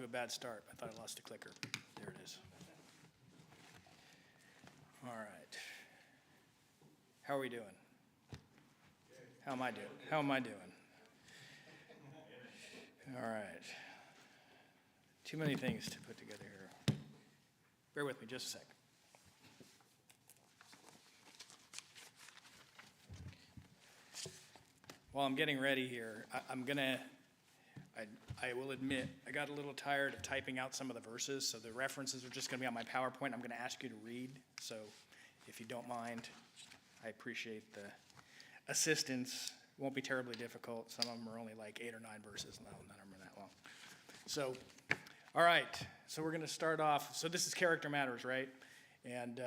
to a bad start. I thought I lost the clicker. There it is. All right. How are we doing? How am I doing? How am I doing? All right. Too many things to put together here. Bear with me just a sec. While I'm getting ready here, I will admit, I got a little tired of typing out some of the verses, so the references are just going to be on my PowerPoint. I'm going to ask you to read, so if you don't mind, I appreciate the assistance. It won't be terribly difficult. Some of them are only like 8 or 9 verses, and none of them are that long. So, all right, so we're going to start off. So this is Character Matters, right? And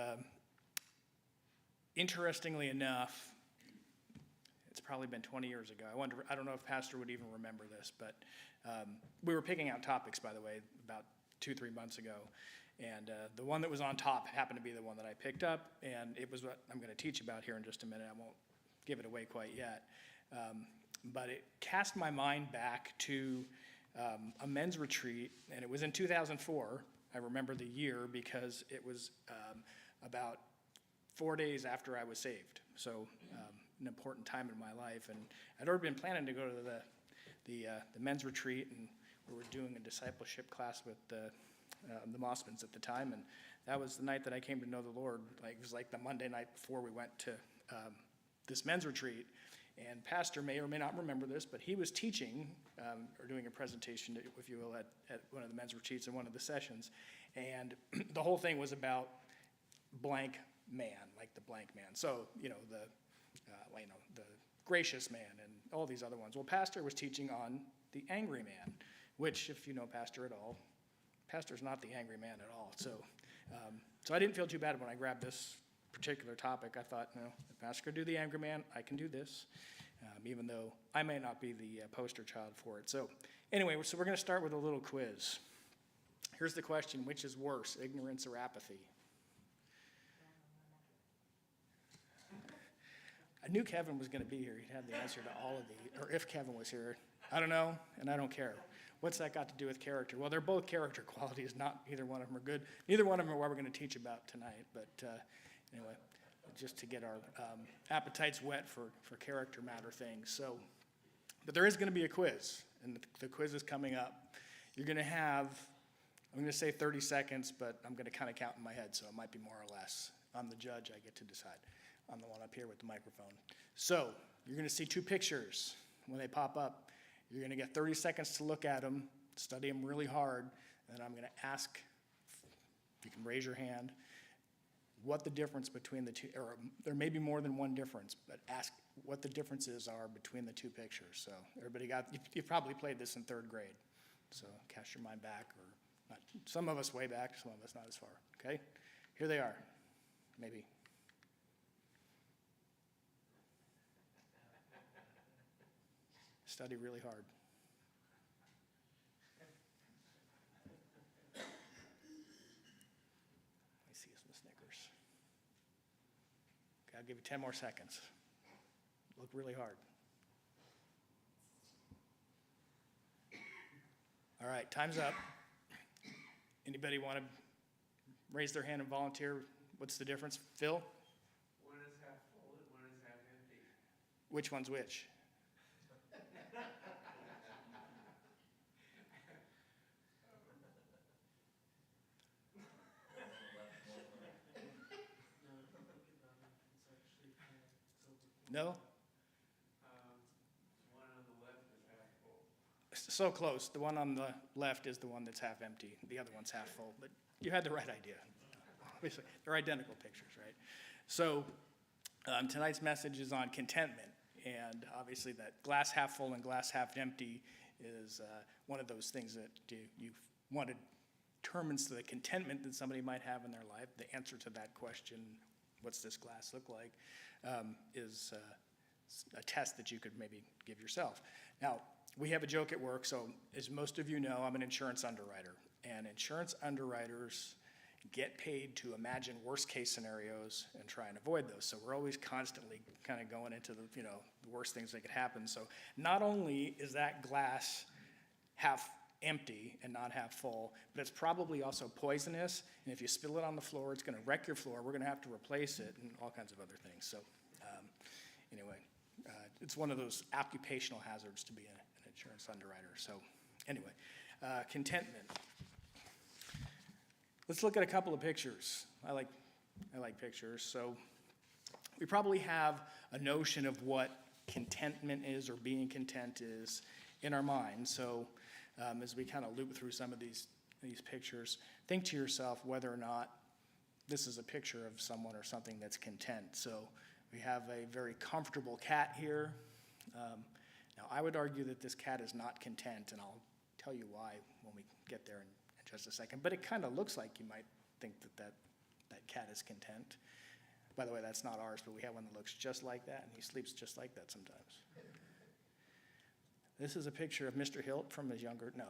interestingly enough, it's probably been 20 years ago. I don't know if Pastor would even remember this, but we were picking out topics, by the way, about 2-3 months ago. And the one that was on top happened to be the one that I picked up, and it was what I'm going to teach about here in just a minute. I won't give it away quite yet. But it cast my mind back to a men's retreat, and it was in 2004. I remember the year because it was about 4 days after I was saved. So an important time in my life, and I'd already been planning to go to the men's retreat, and we were doing a discipleship class with the Mossmans at the time, and that was the night that I came to know the Lord. Like, it was like the Monday night before we went to this men's retreat, and Pastor may or may not remember this, but he was teaching or doing a presentation, if you will, at one of the men's retreats in one of the sessions, and the whole thing was about blank man, like the blank man. So, the gracious man and all these other ones. Well, Pastor was teaching on the angry man, which, if you know Pastor at all, Pastor's not the angry man at all. So I didn't feel too bad when I grabbed this particular topic. I thought, no, if Pastor could do the angry man, I can do this, even though I may not be the poster child for it. So anyway, so we're going to start with a little quiz. Here's the question: which is worse, ignorance or apathy? I knew Kevin was going to be here. He'd have the answer to all of these. Or if Kevin was here, I don't know, and I don't care. What's that got to do with character? Well, they're both character qualities. Not either one of them are good. Neither one of them are what we're going to teach about tonight. But anyway, just to get our appetites wet for character matter things. So, but there is going to be a quiz, and the quiz is coming up. You're going to have, I'm going to say 30 seconds, but I'm going to kind of count in my head, so it might be more or less. I'm the judge. I get to decide. I'm the one up here with the microphone. So you're going to see 2 pictures. When they pop up, you're going to get 30 seconds to look at them, study them really hard, and I'm going to ask, if you can raise your hand, what the difference between the two, or there may be more than one difference, but ask what the differences are between the 2 pictures. So everybody you probably played this in 3rd grade. So cast your mind back, or not, some of us way back, some of us not as far. Okay? Here they are. Maybe. Study really hard. Let me see some Snickers. Okay, I'll give you 10 more seconds. Look really hard. All right, time's up. Anybody want to raise their hand and volunteer? What's the difference? Phil? One is half full and one is half empty. Which one's which? No? One on the left is half full. So close. The one on the left is the one that's half empty. The other one's half full. But you had the right idea. Obviously, they're identical pictures, right? So tonight's message is on contentment. And obviously that glass half full and glass half empty is one of those things that you want to determines the contentment that somebody might have in their life. The answer to that question, what's this glass look like, is a test that you could maybe give yourself. Now, we have a joke at work, so as most of you know, I'm an insurance underwriter, and insurance underwriters get paid to imagine worst case scenarios and try and avoid those. So we're always constantly kind of going into the worst things that could happen. So not only is that glass half empty and not half full, but it's probably also poisonous, and if you spill it on the floor, it's going to wreck your floor. We're going to have to replace it and all kinds of other things. So anyway, it's one of those occupational hazards to be an insurance underwriter. So anyway, contentment. Let's look at a couple of pictures. I like pictures. So we probably have a notion of what contentment is or being content is in our mind. So as we kind of loop through some of these pictures, think to yourself whether or not this is a picture of someone or something that's content. So we have a very comfortable cat here. Now, I would argue that this cat is not content, and I'll tell you why when we get there in just a second. But it kind of looks like you might think that cat is content. By the way, that's not ours, but we have one that looks just like that, and he sleeps just like that sometimes. This is a picture of Mr. Hilt from his younger, no,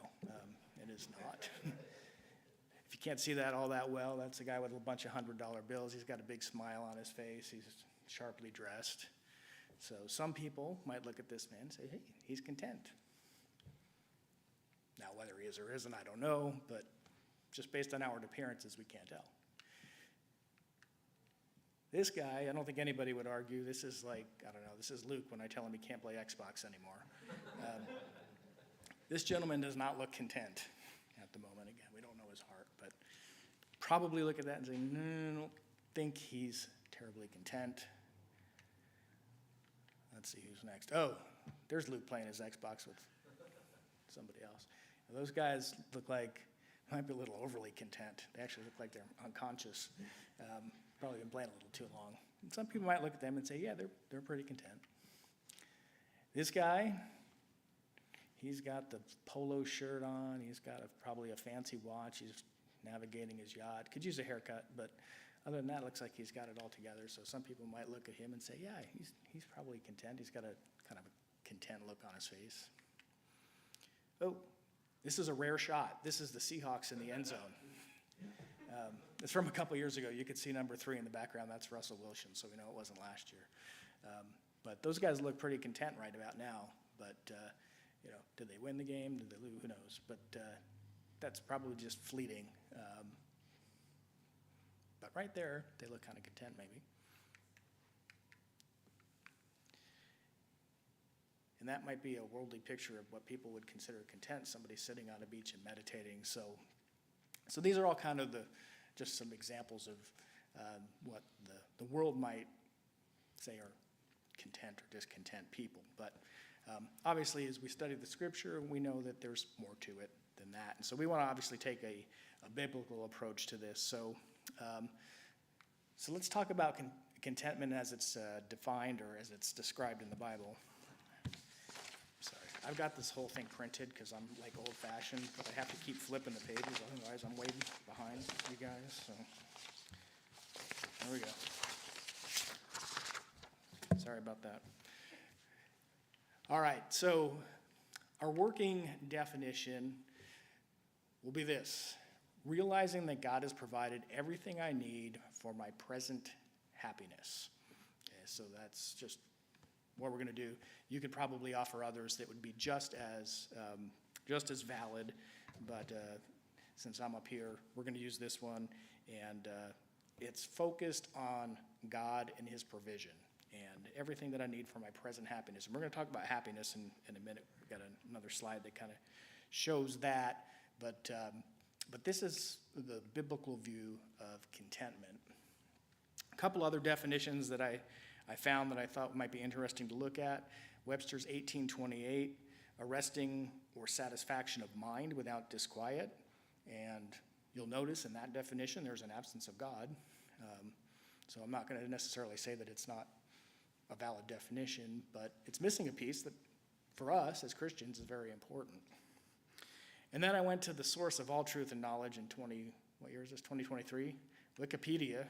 it is not. If you can't see that all that well, that's a guy with a bunch of $100 bills. He's got a big smile on his face. He's sharply dressed. So some people might look at this man and say, hey, he's content. Now, whether he is or isn't, I don't know, but just based on outward appearances, we can't tell. This guy, I don't think anybody would argue, this is like, I don't know, this is Luke when I tell him he can't play Xbox anymore. This gentleman does not look content at the moment. Again, we don't know his heart, but probably look at that and say, no, I don't think he's terribly content. Let's see who's next. Oh, there's Luke playing his Xbox with somebody else. Now, those guys look like, might be a little overly content. They actually look like they're unconscious. Probably been playing a little too long. And some people might look at them and say, yeah, they're pretty content. This guy, he's got the polo shirt on. He's got probably a fancy watch. He's navigating his yacht. Could use a haircut, but other than that, it looks like he's got it all together. So some people might look at him and say, yeah, he's probably content. He's got a kind of a content look on his face. Oh, this is a rare shot. This is the Seahawks in the end zone. It's from a couple years ago. You could see number 3 in the background. That's Russell Wilson, so we know it wasn't last year. But those guys look pretty content right about now. But, did they win the game? Did they lose? Who knows? But that's probably just fleeting. But right there, they look kind of content maybe. And that might be a worldly picture of what people would consider content, somebody sitting on a beach and meditating. So these are all kind of just some examples of what the world might say are content or discontent people. But obviously, as we study the scripture, we know that there's more to it than that. And so we want to obviously take a biblical approach to this. So let's talk about contentment as it's defined or as it's described in the Bible. Sorry, I've got this whole thing printed because I'm like old-fashioned, but I have to keep flipping the pages, otherwise I'm way behind you guys. So there we go. Sorry about that. All right, so our working definition will be this: realizing that God has provided everything I need for my present happiness. Okay, so that's just what we're going to do. You could probably offer others that would be just as valid, but since I'm up here, we're going to use this one, and it's focused on God and His provision and everything that I need for my present happiness. And we're going to talk about happiness in a minute. We've got another slide that kind of shows that, but this is the biblical view of contentment. A couple other definitions that I found that I thought might be interesting to look at. Webster's 1828, arresting or satisfaction of mind without disquiet. And you'll notice in that definition there's an absence of God. So I'm not going to necessarily say that it's not a valid definition, but it's missing a piece that for us as Christians is very important. And then I went to the source of all truth and knowledge in 2023? Wikipedia.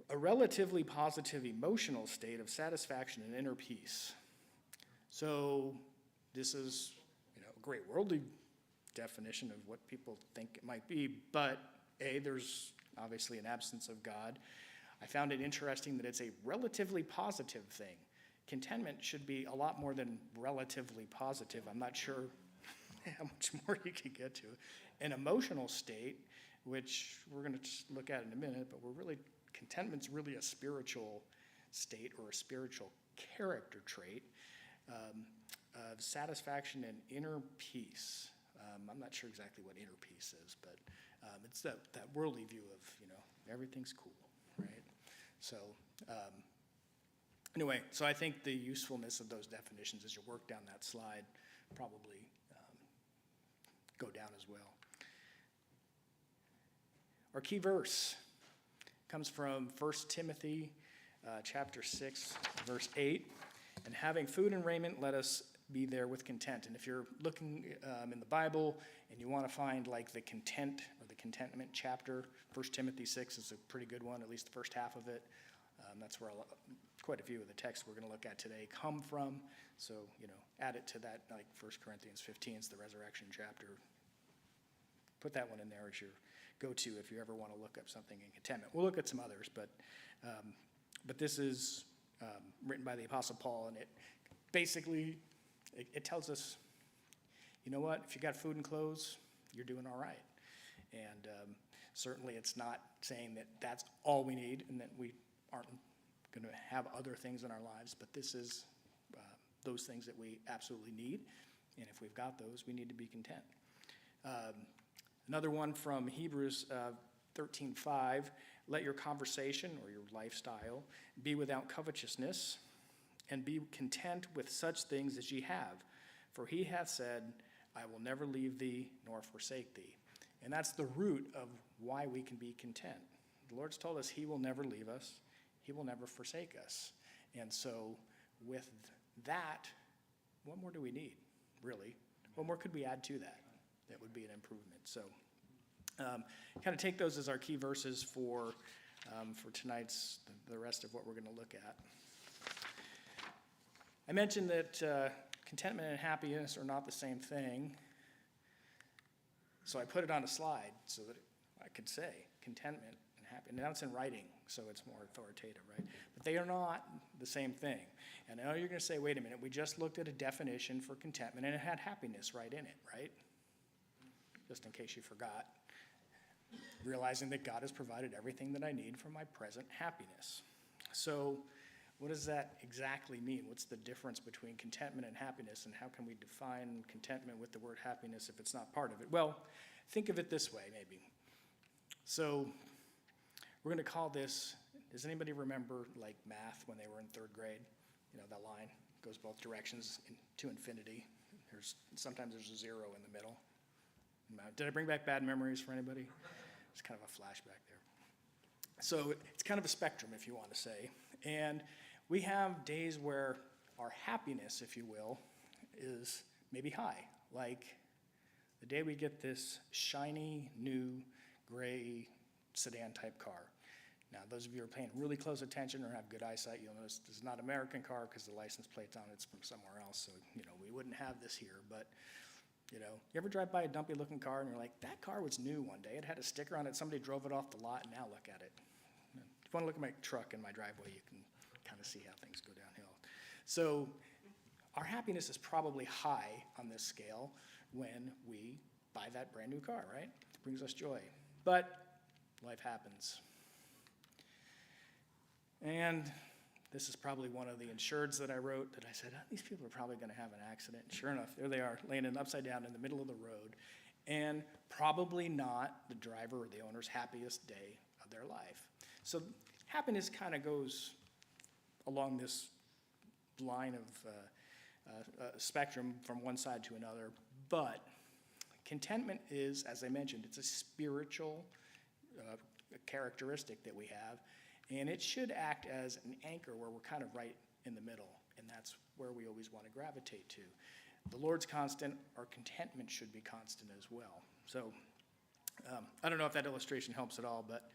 A relatively positive emotional state of satisfaction and inner peace. So this is, a great worldly definition of what people think it might be, but there's obviously an absence of God. I found it interesting that it's a relatively positive thing. Contentment should be a lot more than relatively positive. I'm not sure how much more you can get to. An emotional state, which we're going to look at in a minute, but contentment's really a spiritual state or a spiritual character trait of satisfaction and inner peace. I'm not sure exactly what inner peace is, but it's that worldly view of, everything's cool, right? So anyway, so I think the usefulness of those definitions as you work down that slide probably go down as well. Our key verse comes from 1 Timothy chapter 6, verse 8. And having food and raiment, let us be there with content. And if you're looking in the Bible and you want to find like the content or the contentment chapter, 1 Timothy 6 is a pretty good one, at least the first half of it. That's where quite a few of the texts we're going to look at today come from. So, add it to that, like 1 Corinthians 15 is the resurrection chapter. Put that one in there as your go-to if you ever want to look up something in contentment. We'll look at some others, but this is written by the Apostle Paul, and it basically it tells us, you know what, if you got food and clothes, you're doing all right. And certainly it's not saying that that's all we need and that we aren't going to have other things in our lives, but this is those things that we absolutely need, and if we've got those, we need to be content. Another one from Hebrews 13:5, let your conversation or your lifestyle be without covetousness, and be content with such things as ye have. For he hath said, I will never leave thee nor forsake thee. And that's the root of why we can be content. The Lord's told us he will never leave us. He will never forsake us. And so with that, what more do we need, really? What more could we add to that? That would be an improvement. So kind of take those as our key verses for tonight's, the rest of what we're going to look at. I mentioned that contentment and happiness are not the same thing. So I put it on a slide so that I could say contentment and happiness. Now it's in writing, so it's more authoritative, right? But they are not the same thing. And I know you're going to say, wait a minute, we just looked at a definition for contentment and it had happiness right in it, right? Just in case you forgot. Realizing that God has provided everything that I need for my present happiness. So what does that exactly mean? What's the difference between contentment and happiness, and how can we define contentment with the word happiness if it's not part of it? Well, think of it this way, maybe. So we're going to call this, does anybody remember like math when they were in third grade? That line goes both directions to infinity. Sometimes there's a zero in the middle. Did I bring back bad memories for anybody? It's kind of a flashback there. So it's kind of a spectrum, if you want to say. And we have days where our happiness, if you will, is maybe high. Like the day we get this shiny, new, gray sedan-type car. Now, those of you who are paying really close attention or have good eyesight, you'll notice this is not an American car because the license plate's on it's from somewhere else. So, we wouldn't have this here. But, you ever drive by a dumpy-looking car and you're like, that car was new one day. It had a sticker on it. Somebody drove it off the lot, and now look at it. If you want to look at my truck in my driveway, you can kind of see how things go downhill. So our happiness is probably high on this scale when we buy that brand new car, right? It brings us joy. But life happens. And this is probably one of the insureds that I wrote that I said, these people are probably going to have an accident. And sure enough, there they are, laying upside down in the middle of the road, and probably not the driver or the owner's happiest day of their life. So happiness kind of goes along this line of spectrum from one side to another, but contentment is, as I mentioned, it's a spiritual characteristic that we have, and it should act as an anchor where we're kind of right in the middle, and that's where we always want to gravitate to. The Lord's constant, our contentment should be constant as well. So I don't know if that illustration helps at all, but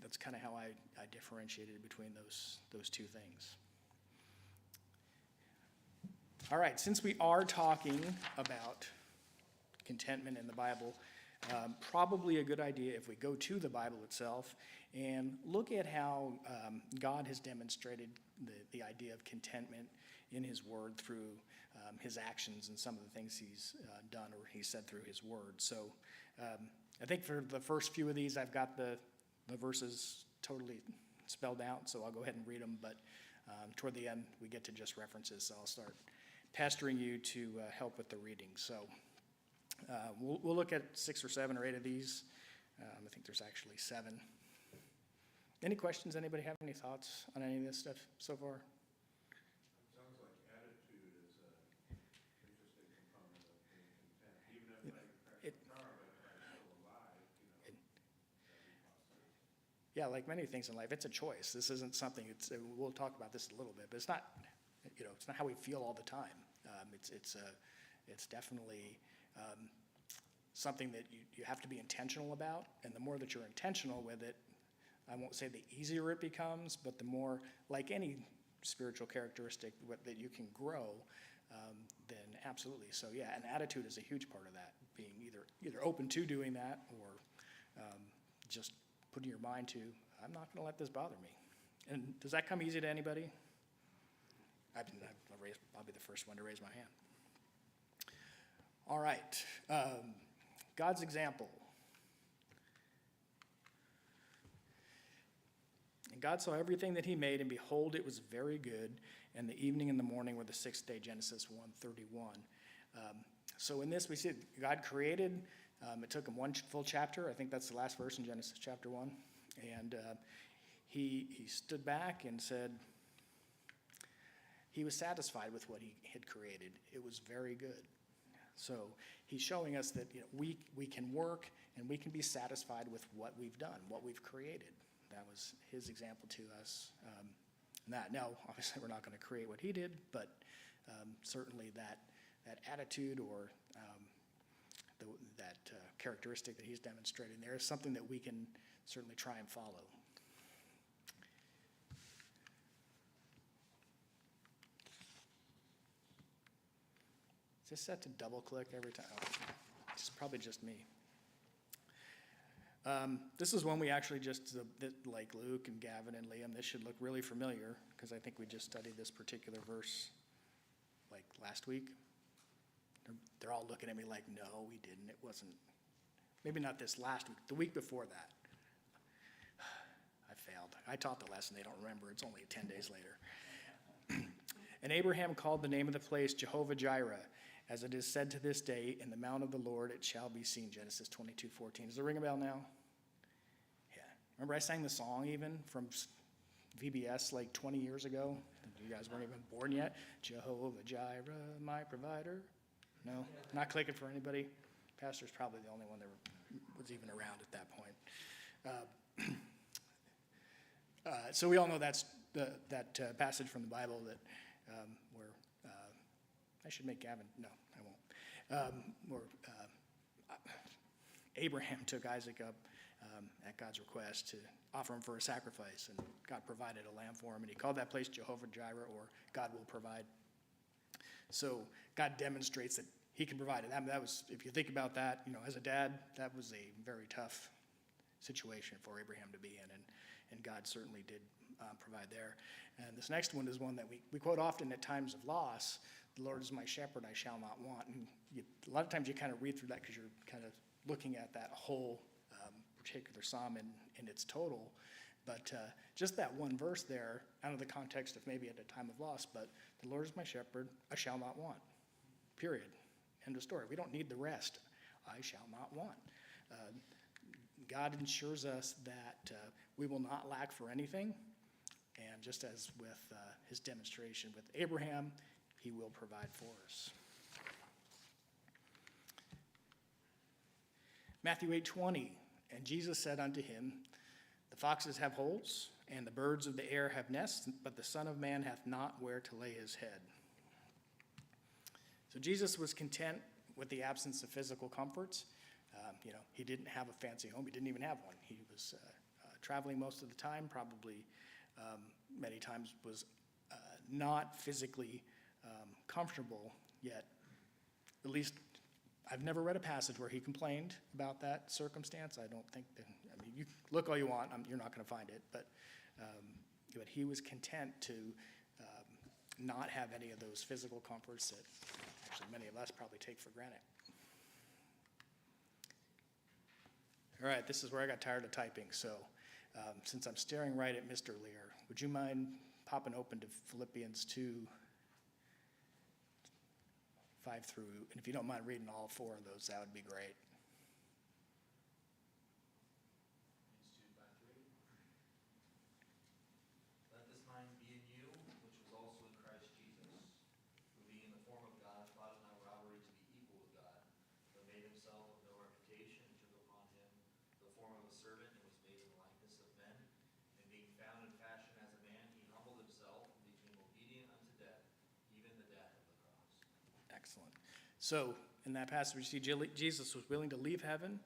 that's kind of how I differentiated between those two things. All right, since we are talking about contentment in the Bible, probably a good idea if we go to the Bible itself and look at how God has demonstrated the idea of contentment in his word through his actions and some of the things he's done or he said through his word. So I think for the first few of these, I've got the verses totally spelled out, so I'll go ahead and read them. But toward the end, we get to just references, so I'll start pastoring you to help with the reading. So we'll look at 6 or 7 or 8 of these. I think there's actually 7. Any questions? Anybody have any thoughts on any of this stuff so far? It sounds like attitude is an interesting component of being content. Even if I crash the car, but if I'm still alive, that'd be positive. Yeah, like many things in life, it's a choice. This isn't something, we'll talk about this a little bit, but it's not how we feel all the time. It's definitely something that you have to be intentional about, and the more that you're intentional with it, I won't say the easier it becomes, but the more, like any spiritual characteristic that you can grow, then absolutely. So yeah, an attitude is a huge part of that, being either open to doing that or just putting your mind to, I'm not going to let this bother me. And does that come easy to anybody? I'll be the first one to raise my hand. All right. God's example. And God saw everything that he made, and behold, it was very good. And the evening and the morning were the 6th day, Genesis 1:31. So in this, we see God created. It took him one full chapter. I think that's the last verse in Genesis chapter 1. And he stood back and said he was satisfied with what he had created. It was very good. So he's showing us that we can work and we can be satisfied with what we've done, what we've created. That was his example to us. Now, obviously, we're not going to create what he did, but certainly that attitude or that characteristic that he's demonstrating there is something that we can certainly try and follow. Is this set to double click every time? Oh, it's probably just me. This is one we actually just, like Luke and Gavin and Liam, this should look really familiar because I think we just studied this particular verse like last week. They're all looking at me like, no, we didn't. It wasn't. Maybe not this last week, the week before that. I failed. I taught the lesson. They don't remember. It's only 10 days later. And Abraham called the name of the place Jehovah Jireh, as it is said to this day, in the mount of the Lord it shall be seen. Genesis 22:14. Does it ring a bell now? Yeah. Remember I sang the song even from VBS like 20 years ago? You guys weren't even born yet. Jehovah Jireh, my provider. No? Not clicking for anybody? Pastor's probably the only one that was even around at that point. So we all know that's that passage from the Bible that where I should make Gavin. No, I won't. Where Abraham took Isaac up at God's request to offer him for a sacrifice, and God provided a lamb for him, and he called that place Jehovah Jireh, or God will provide. So God demonstrates that he can provide it. That was, if you think about that, as a dad, that was a very tough situation for Abraham to be in, and God certainly did provide there. And this next one is one that we quote often at times of loss. The Lord is my shepherd, I shall not want. And a lot of times you kind of read through that because you're kind of looking at that whole particular psalm in its total. But just that one verse there, out of the context of maybe at a time of loss, but the Lord is my shepherd, I shall not want. Period. End of story. We don't need the rest. I shall not want. God ensures us that we will not lack for anything. And just as with his demonstration with Abraham, he will provide for us. Matthew 8:20, and Jesus said unto him, the foxes have holes, and the birds of the air have nests, but the Son of Man hath not where to lay his head. So Jesus was content with the absence of physical comforts. He didn't have a fancy home. He didn't even have one. He was traveling most of the time, probably many times was not physically comfortable, yet at least I've never read a passage where he complained about that circumstance. I don't think that, you look all you want, you're not going to find it, but he was content to not have any of those physical comforts that actually many of us probably take for granted. All right, this is where I got tired of typing, so since I'm staring right at Mr. Lear, would you mind popping open to Philippians 2, 5 through, and if you don't mind reading all 4 of those, that would be great. Let this mind be in you, which was also in Christ Jesus, who being in the form of God, thought it not robbery to be equal with God, but made himself of no reputation, and took upon him the form of a servant, and was made in the likeness of men. And being found in fashion as a man, he humbled himself and became obedient unto death, even the death of the cross. Excellent. So, in that passage, we see Jesus was willing to leave heaven,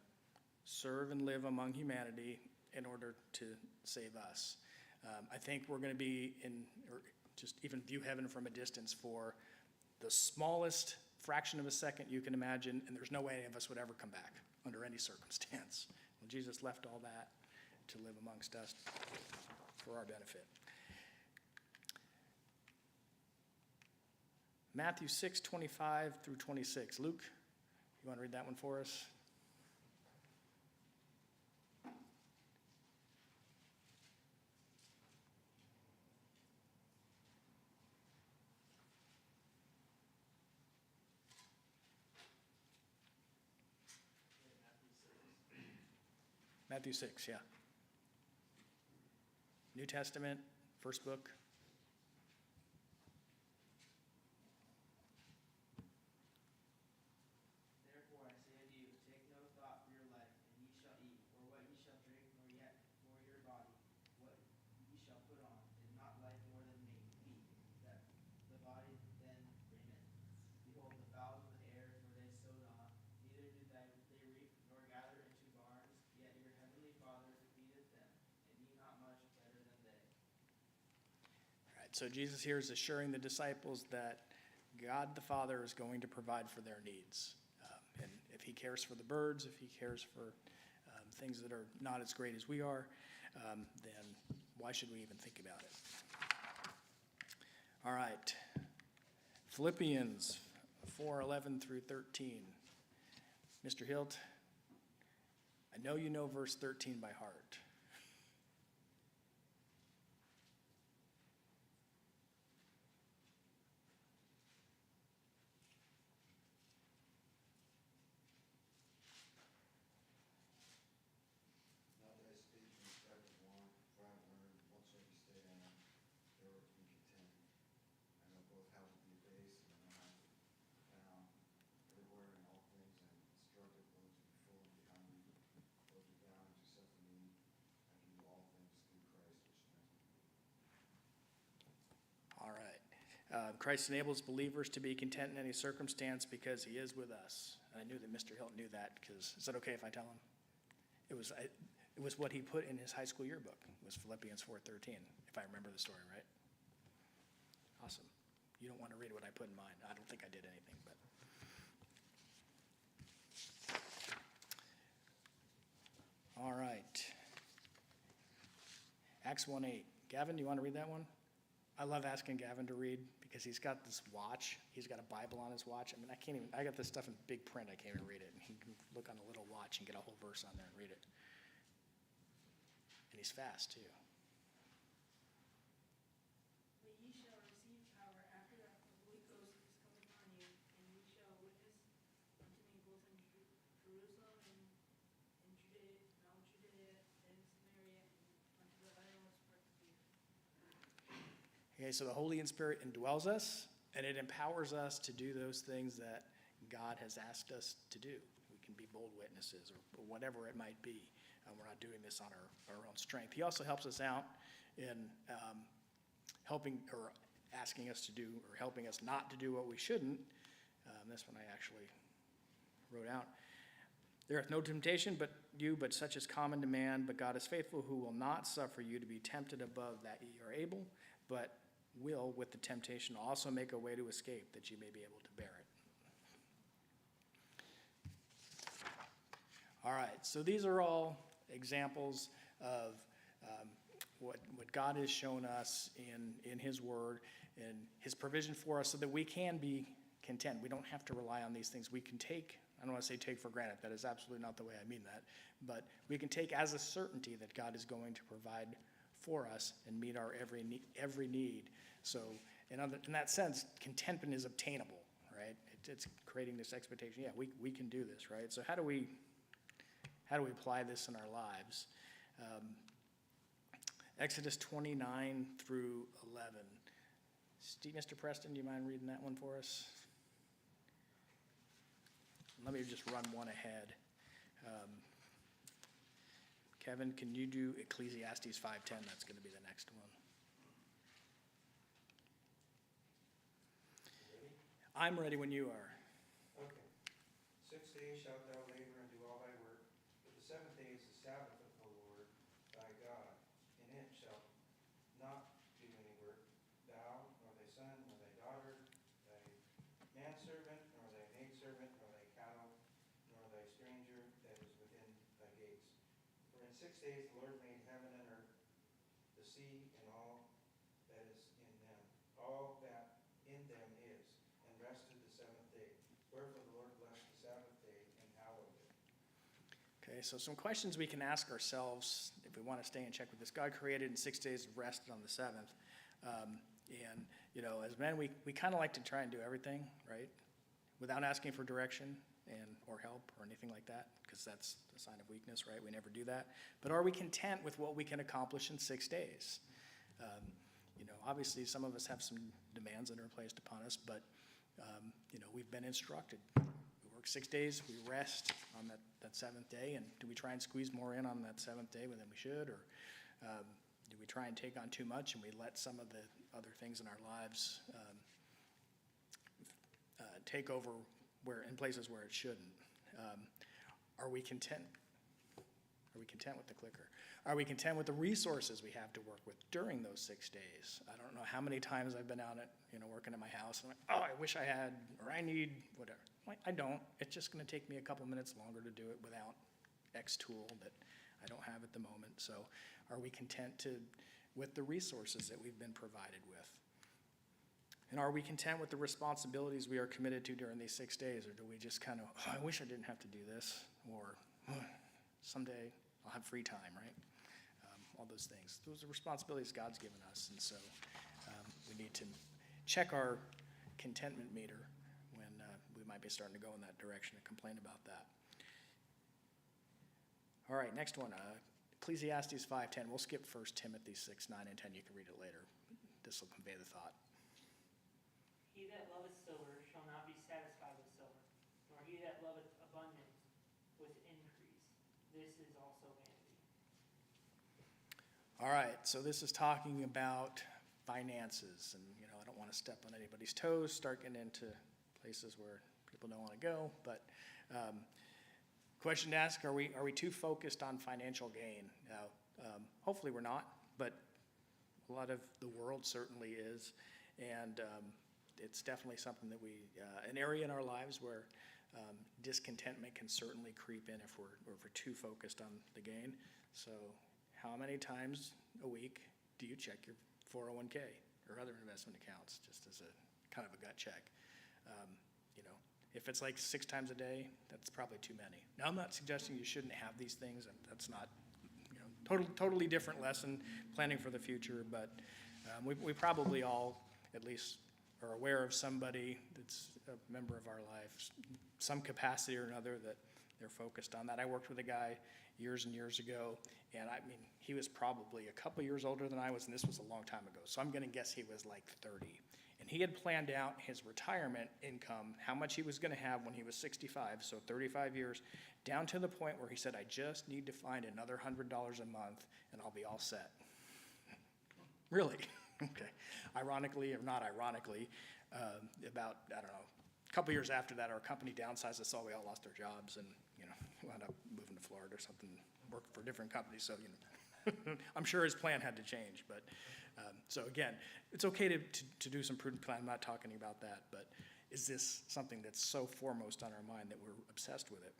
serve and live among humanity in order to save us. I think we're going to be or just even view heaven from a distance for the smallest fraction of a second you can imagine, and there's no way any of us would ever come back under any circumstance. Well, Jesus left all that to live amongst us for our benefit. Matthew 6, 25 through 26. Luke, you want to read that one for us? Matthew 6, yeah. New Testament, first book. Therefore I say unto you, take no thought for your life, and ye shall eat, or what ye shall drink, nor yet for your body, what ye shall put on. Is not life more than meat, that the body than raiment? Behold the fowls of the air, for they sow not, neither do they reap, nor gather into barns, yet your heavenly Father feedeth them, and ye not much better than they. All right, so Jesus here is assuring the disciples that God the Father is going to provide for their needs. And if he cares for the birds, if he cares for things that are not as great as we are, then why should we even think about it? All right. Philippians 4:11 through 13. Mr. Hilt, I know you know verse 13 by heart. Not that I speak in respect of want, for I have learned whatsoever state I am, therewith to be content. I know both how to be abased and I know how to abound. Everywhere in all things I am instructed both to be full and be hungry, both to abound and to suffer need. I can do all things through Christ which strengthens me. All right. Christ enables believers to be content in any circumstance because he is with us. And I knew that Mr. Hilton knew that because, is that okay if I tell him? It was what he put in his high school yearbook. It was Philippians 4:13, if I remember the story right. Awesome. You don't want to read what I put in mine. I don't think I did anything, but. All right. Acts 1:8. Gavin, you want to read that one? I love asking Gavin to read because he's got this watch. He's got a Bible on his watch. I mean, I got this stuff in big print. I can't even read it. And he can look on a little watch and get a whole verse on there and read it. And he's fast, too. But ye shall receive power after that the Holy Ghost is come upon you, and ye shall witness unto me both in Jerusalem and in Judea, and all Judea and Samaria, and unto the uttermost parts of the earth. Okay, so the Holy Spirit indwells us, and it empowers us to do those things that God has asked us to do. We can be bold witnesses or whatever it might be. We're not doing this on our own strength. He also helps us out in helping or asking us to do or helping us not to do what we shouldn't. This one I actually wrote out. There is no temptation but such is common to man, but God is faithful, who will not suffer you to be tempted above that ye are able, but will with the temptation also make a way to escape, that you may be able to bear it. All right, so these are all examples of what God has shown us in his word and his provision for us so that we can be content. We don't have to rely on these things. We can take, I don't want to say take for granted. That is absolutely not the way I mean that. But we can take as a certainty that God is going to provide for us and meet our every need. So in that sense, contentment is obtainable, right? It's creating this expectation. Yeah, we can do this, right? So how do we apply this in our lives? Exodus 29 through 11. Mr. Preston, do you mind reading that one for us? Let me just run one ahead. Kevin, can you do Ecclesiastes 5:10? That's going to be the next one. I'm ready when you are. Okay. 6 days shalt thou labor and do all thy work, but the seventh day is the Sabbath of the Lord thy God. In it shalt not do any work, thou, nor thy son, nor thy daughter, thy manservant, nor thy maidservant, nor thy cattle, nor thy stranger that is within thy gates. For in 6 days the Lord made heaven and earth, the sea, and all that is in them, all that in them is, and rested the seventh day. Wherefore the Lord blessed the Sabbath day and hallowed it. Okay, so some questions we can ask ourselves if we want to stay in check with this. God created in 6 days and rested on the seventh. And, you know, as men, we kind of like to try and do everything, right? Without asking for direction or help or anything like that, because that's a sign of weakness, right? We never do that. But are we content with what we can accomplish in 6 days? You know, obviously some of us have some demands that are placed upon us, but, you know, we've been instructed. We work 6 days, we rest on that seventh day, and do we try and squeeze more in on that seventh day than we should, or do we try and take on too much and we let some of the other things in our lives take over in places where it shouldn't? Are we content? Are we content with the clicker? Are we content with the resources we have to work with during those 6 days? I don't know how many times I've been out working at my house, and I'm like, oh, I wish I had, or I need whatever. Like, I don't. It's just going to take me a couple minutes longer to do it without X tool that I don't have at the moment. So are we content with the resources that we've been provided with? And are we content with the responsibilities we are committed to during these 6 days? Or do we just kind of, oh, I wish I didn't have to do this, or oh, someday I'll have free time, right? All those things. Those are responsibilities God's given us. And so we need to check our contentment meter when we might be starting to go in that direction and complain about that. All right, next one, Ecclesiastes 5:10. We'll skip 1 Timothy 6, 9, and 10. You can read it later. This will convey the thought. He that loveth silver shall not be satisfied with silver, nor he that loveth abundance with increase. This is also vanity. All right, so this is talking about finances, and I don't want to step on anybody's toes, start getting into places where people don't want to go, but question to ask, are we too focused on financial gain? Now, hopefully we're not, but a lot of the world certainly is, and it's definitely something that an area in our lives where discontentment can certainly creep in if we're too focused on the gain. So how many times a week do you check your 401k or other investment accounts, just as a kind of a gut check? If it's like 6 times a day, that's probably too many. Now, I'm not suggesting you shouldn't have these things, and that's not, totally different lesson, planning for the future, but we probably all at least are aware of somebody that's a member of our life, some capacity or another that they're focused on that. I worked with a guy years and years ago, and he was probably a couple years older than I was, and this was a long time ago, so I'm going to guess he was like 30. And he had planned out his retirement income, how much he was going to have when he was 65, so 35 years, down to the point where he said, I just need to find another $100 a month, and I'll be all set. Really? Okay. Ironically, or not ironically, about, I don't know, a couple years after that, our company downsized us all. We all lost our jobs and, wound up moving to Florida or something, worked for different companies. So, I'm sure his plan had to change. But so again, it's okay to do some prudent plan. I'm not talking about that. But is this something that's so foremost on our mind that we're obsessed with it?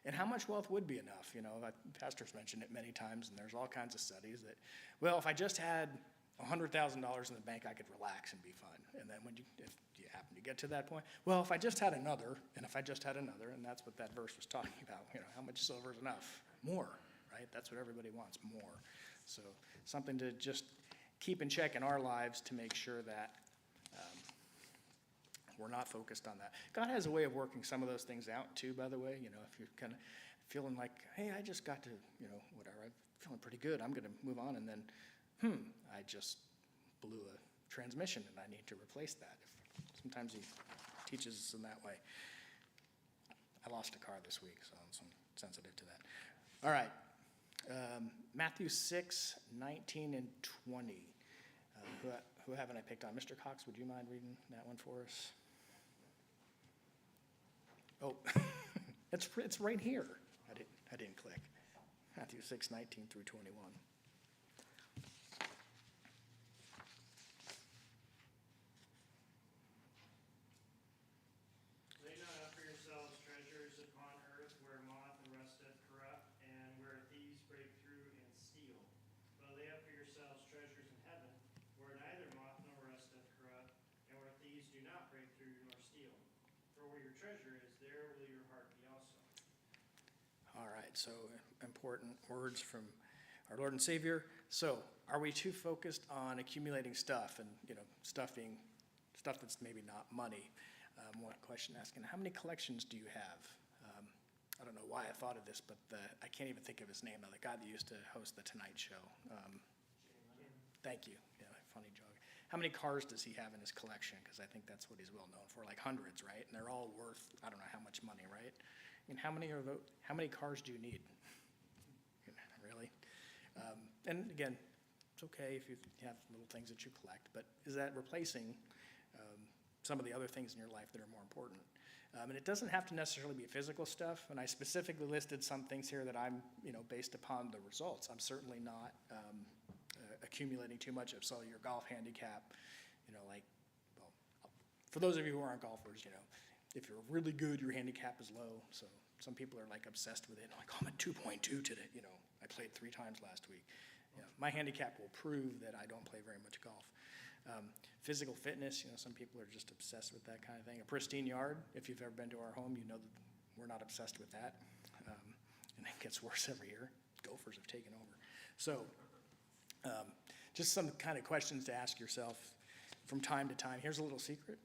And how much wealth would be enough? You know, pastor's mentioned it many times, and there's all kinds of studies that, well, if I just had $100,000 in the bank, I could relax and be fine. And then if you happen to get to that point, well, if I just had another, and if I just had another, and that's what that verse was talking about, you know, how much silver is enough? More, right? That's what everybody wants, more. So something to just keep in check in our lives to make sure that we're not focused on that. God has a way of working some of those things out too, by the way. You know, if you're kind of feeling like, hey, I just got to, you know, whatever, I'm feeling pretty good, I'm going to move on, and then, I just blew a transmission and I need to replace that. Sometimes he teaches us in that way. I lost a car this week, so I'm sensitive to that. All right. Matthew 6, 19 and 20. Who haven't I picked on? Mr. Cox, would you mind reading that one for us? Oh, it's right here. I didn't click. Matthew 6, 19 through 21. Lay not up for yourselves treasures upon earth, where moth and rust doth corrupt, and where thieves break through and steal. But lay up for yourselves treasures in heaven, where neither moth nor rust doth corrupt, and where thieves do not break through nor steal. For where your treasure is, there will your heart be also. All right, so important words from our Lord and Savior. So, are we too focused on accumulating stuff and, you know, stuff that's maybe not money? One question asking, how many collections do you have? I don't know why I thought of this, but I can't even think of his name now, the guy that used to host The Tonight Show. Thank you. Yeah, funny joke. How many cars does he have in his collection? Because I think that's what he's well known for, like hundreds, right? And they're all worth, I don't know how much money, right? And how many cars do you need? Really? And again, it's okay if you have little things that you collect, but is that replacing some of the other things in your life that are more important? And it doesn't have to necessarily be physical stuff, and I specifically listed some things here that I'm, you know, based upon the results. I'm certainly not accumulating too much. So your golf handicap, you know, like, well, for those of you who aren't golfers, you know, if you're really good, your handicap is low. So some people are like obsessed with it. Like, oh, I'm at 2.2 today. You know, I played 3 times last week. You know, my handicap will prove that I don't play very much golf. Physical fitness, you know, some people are just obsessed with that kind of thing. A pristine yard, if you've ever been to our home, you know that we're not obsessed with that. And it gets worse every year. Gophers have taken over. So just some kind of questions to ask yourself from time to time. Here's a little secret.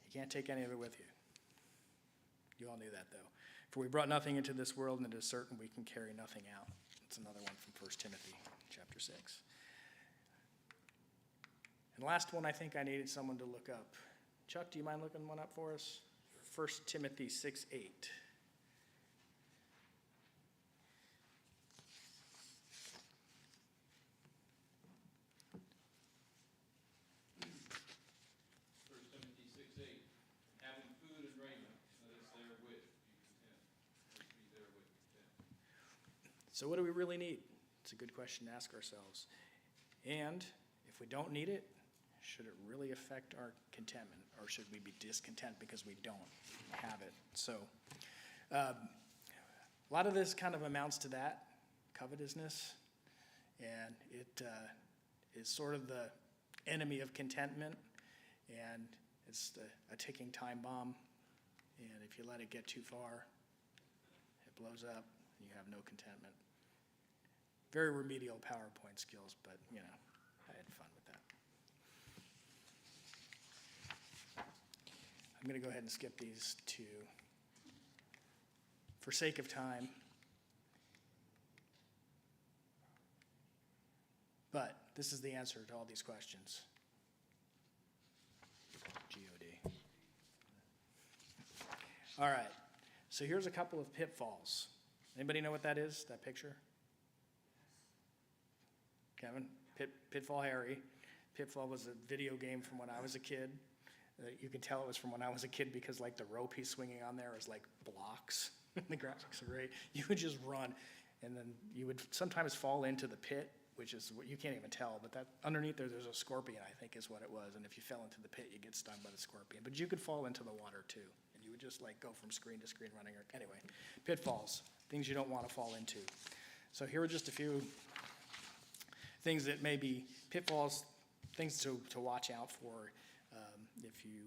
You can't take any of it with you. You all knew that, though. For we brought nothing into this world, and it is certain we can carry nothing out. That's another one from 1 Timothy chapter 6. And the last one I think I needed someone to look up. Chuck, do you mind looking one up for us? 1 Timothy 6:8. So what do we really need? It's a good question to ask ourselves. And if we don't need it, should it really affect our contentment, or should we be discontent because we don't have it? So a lot of this kind of amounts to that, covetousness, and it is sort of the enemy of contentment, and it's a ticking time bomb, and if you let it get too far, it blows up, and you have no contentment. Very remedial PowerPoint skills, but, you know, I had fun with that. I'm going to go ahead and skip these two for sake of time. But this is the answer to all these questions. G-O-D. All right. So here's a couple of pitfalls. Anybody know what that is, that picture? Kevin? Pitfall Harry. Pitfall was a video game from when I was a kid. You can tell it was from when I was a kid because, like, the rope he's swinging on there is like blocks. The graphics are great. You would just run, and then you would sometimes fall into the pit, which is what you can't even tell, but that underneath there's a scorpion, I think is what it was, and if you fell into the pit, you get stung by the scorpion. But you could fall into the water too, and You would just like go from screen to screen running. Anyway, pitfalls, things you don't want to fall into. So here are just a few things that may be pitfalls, things to watch out for if you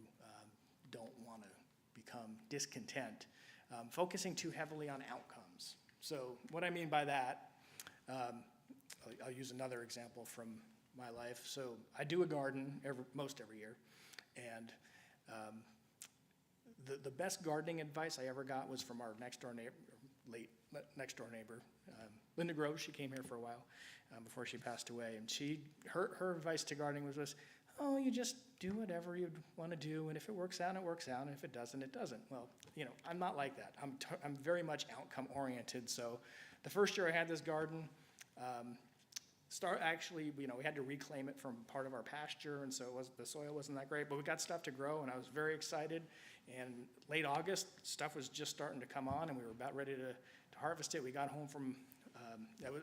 don't want to become discontent. Focusing too heavily on outcomes. So what I mean by that, I'll use another example from my life. So I do a garden most every year, and the best gardening advice I ever got was from our next door neighbor, Linda Grove. She came here for a while before she passed away, and her advice to gardening was this: oh, you just do whatever you want to do, and if it works out, it works out, and if it doesn't, it doesn't. Well, I'm not like that. I'm very much outcome oriented. So the first year I had this garden, we had to reclaim it from part of our pasture, and so the soil wasn't that great, but we got stuff to grow, and I was very excited. And late August, stuff was just starting to come on, and we were about ready to harvest it. We got home from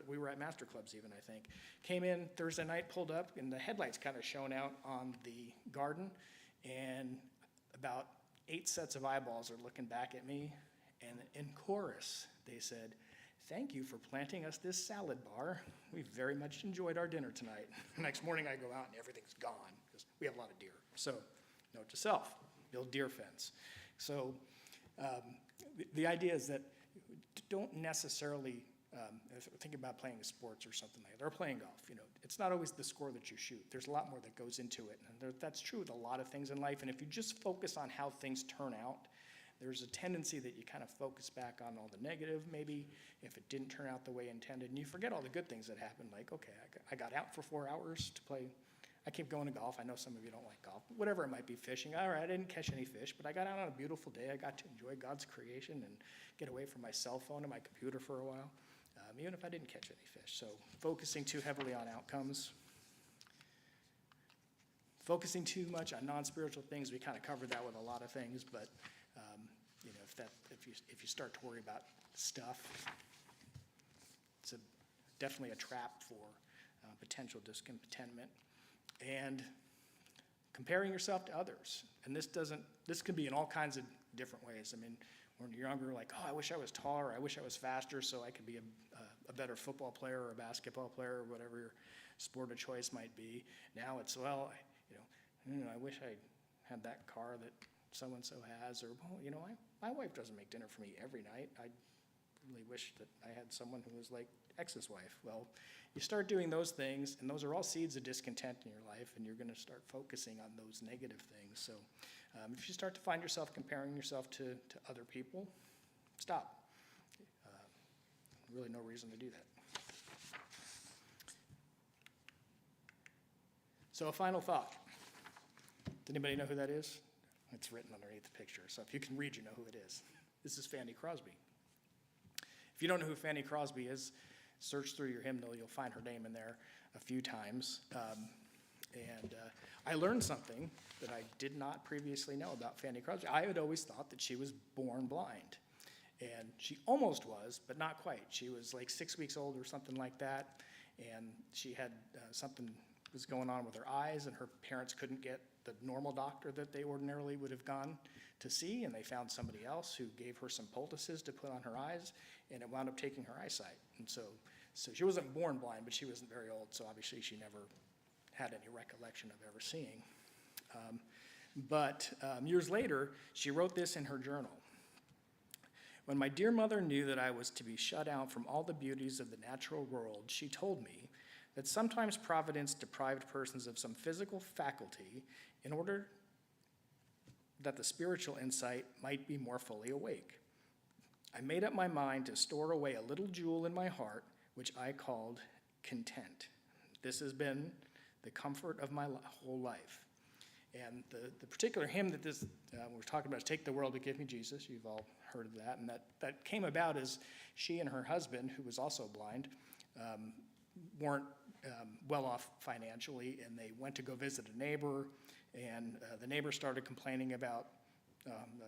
we were at Master Clubs even, I think. Came in Thursday night, pulled up, and the headlights kind of shone out on the garden, and about 8 sets of eyeballs are looking back at me, and in chorus, they said, "Thank you for planting us this salad bar. We very much enjoyed our dinner tonight." Next morning, I go out, and everything's gone, because we have a lot of deer. So, note to self, build deer fence. So, the idea is that don't necessarily think about playing sports or something like that, or playing golf. It's not always the score that you shoot. There's a lot more that goes into it, and that's true with a lot of things in life. And if you just focus on how things turn out, there's a tendency that you kind of focus back on all the negative, maybe, if it didn't turn out the way intended, and you forget all the good things that happened. Like, okay, I got out for 4 hours to play. I keep going to golf. I know some of you don't like golf. Whatever it might be, fishing. All right, I didn't catch any fish, but I got out on a beautiful day. I got to enjoy God's creation and get away from my cell phone and my computer for a while, even if I didn't catch any fish. So focusing too heavily on outcomes. Focusing too much on non-spiritual things. We kind of covered that with a lot of things, but if you start to worry about stuff, it's definitely a trap for potential discontentment. And comparing yourself to others. And this can be in all kinds of different ways. I mean, when you're younger, like, oh, I wish I was taller, I wish I was faster so I could be a better football player or a basketball player or whatever your sport of choice might be. Now it's, well, I wish I had that car that so-and-so has, or, well, my wife doesn't make dinner for me every night. I really wish that I had someone who was like X's wife. Well, you start doing those things, and those are all seeds of discontent in your life, and you're going to start focusing on those negative things. So if you start to find yourself comparing yourself to other people, stop. Really no reason to do that. So a final thought. Does anybody know who that is? It's written underneath the picture, so if you can read, you know who it is. This is Fanny Crosby. If you don't know who Fanny Crosby is, search through your hymnal. You'll find her name in there a few times. I learned something that I did not previously know about Fanny Crosby. I had always thought that she was born blind. And she almost was, but not quite. She was like 6 weeks old or something like that. And she had something was going on with her eyes, and her parents couldn't get the normal doctor that they ordinarily would have gone to see, and they found somebody else who gave her some poultices to put on her eyes, and it wound up taking her eyesight. And so she wasn't born blind, but she wasn't very old, so obviously she never had any recollection of ever seeing. But years later, she wrote this in her journal. When my dear mother knew that I was to be shut out from all the beauties of the natural world, she told me that sometimes Providence deprived persons of some physical faculty in order that the spiritual insight might be more fully awake. I made up my mind to store away a little jewel in my heart, which I called content. This has been the comfort of my whole life. And the particular hymn that we're talking about is Take the World to Give Me Jesus. You've all heard of that. And that came about as she and her husband, who was also blind, weren't well off financially, and they went to go visit a neighbor, and the neighbor started complaining about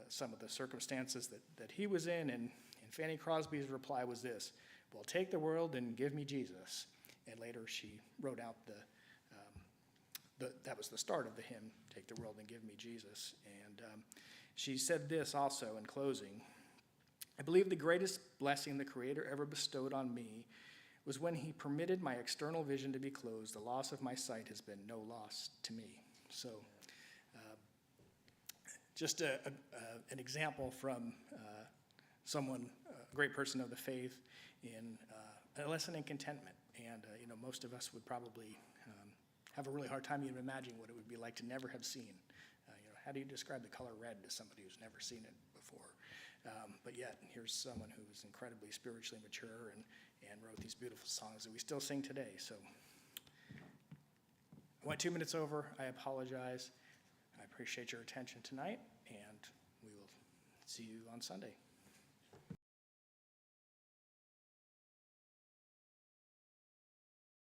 some of the circumstances that he was in, and Fanny Crosby's reply was this: well, take the world and give me Jesus. And later she wrote out that was the start of the hymn, Take the World and Give Me Jesus. And She said this also in closing: "I believe the greatest blessing the Creator ever bestowed on me was when he permitted my external vision to be closed. The loss of my sight has been no loss to me." So just an example from someone, a great person of the faith, in a lesson in contentment. And most of us would probably have a really hard time even imagining what it would be like to never have seen. How do you describe the color red to somebody who's never seen it before? But yet, here's someone who was incredibly spiritually mature and wrote these beautiful songs that we still sing today. So I went 2 minutes over. I apologize. I appreciate your attention tonight, and we will see you on Sunday.